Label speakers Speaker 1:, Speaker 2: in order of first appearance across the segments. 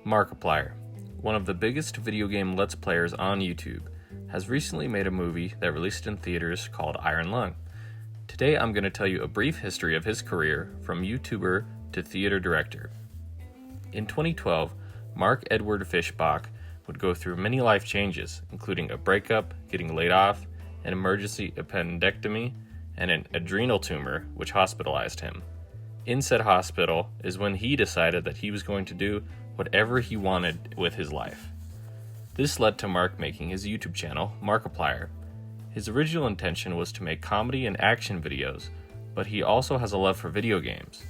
Speaker 1: Markiplier, one of the biggest video game Let's Players on YouTube, has recently made a movie that released in theaters called Iron Lung. Today I'm going to tell you a brief history of his career from YouTuber to theater director. In 2012, Mark Edward Fishbach would go through many life changes, including a breakup, getting laid off, an emergency appendectomy, and an adrenal tumor which hospitalized him. In said hospital is when he decided that he was going to do whatever he wanted with his life. This led to Mark making his YouTube channel, Markiplier. His original intention was to make comedy and action videos, but he also has a love for video games.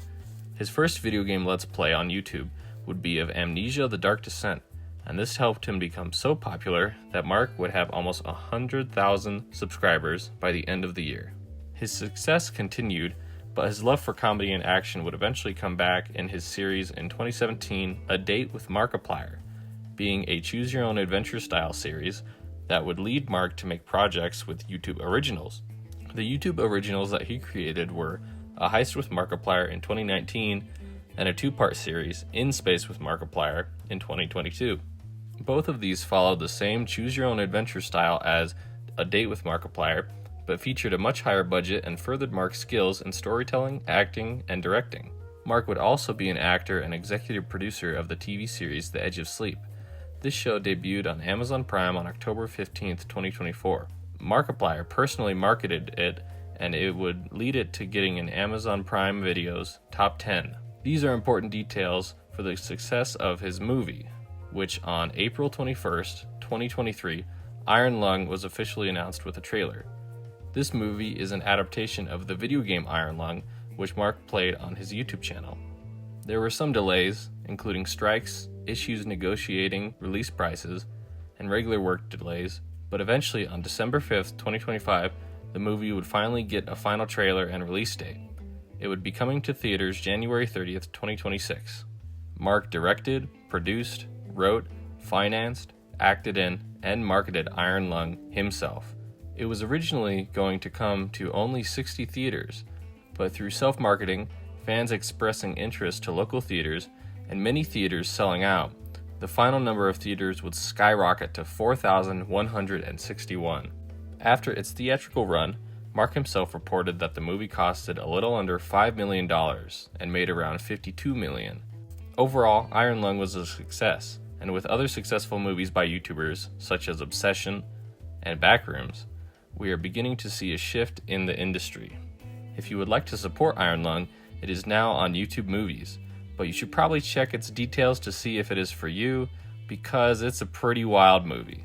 Speaker 1: His first video game Let's Play on YouTube would be of Amnesia: The Dark Descent, and this helped him become so popular that Mark would have almost 100,000 subscribers by the end of the year. His success continued, but his love for comedy and action would eventually come back in his series in 2017, A Date with Markiplier, being a choose-your-own-adventure style series that would lead Mark to make projects with YouTube originals. The YouTube originals that he created were A Heist with Markiplier in 2019 and a two-part series, In Space with Markiplier, in 2022. Both of these followed the same choose-your-own-adventure style as A Date with Markiplier, but featured a much higher budget and furthered Mark's skills in storytelling, acting, and directing. Mark would also be an actor and executive producer of the TV series The Edge of Sleep. This show debuted on Amazon Prime on October 15, 2024. Markiplier personally marketed it, and it would lead it to getting an Amazon Prime Video's top 10. These are important details for the success of his movie, which on April 21st, 2023, Iron Lung was officially announced with a trailer. This movie is an adaptation of the video game Iron Lung, which Mark played on his YouTube channel. There were some delays, including strikes, issues negotiating release prices, and regular work delays, but eventually on December 5th, 2025, the movie would finally get a final trailer and release date. It would be coming to theaters January 30th, 2026. Mark directed, produced, wrote, financed, acted in, and marketed Iron Lung himself. It was originally going to come to only 60 theaters, but through self-marketing, fans expressing interest to local theaters, and many theaters selling out, the final number of theaters would skyrocket to 4,161. After its theatrical run, Mark himself reported that the movie costed a little under $5 million and made around $52 million. Overall, Iron Lung was a success, and with other successful movies by YouTubers such as Obsession and Backrooms, we are beginning to see a shift in the industry. If you would like to support Iron Lung, it is now on YouTube Movies, but you should probably check its details to see if it is for you, because it's a pretty wild movie.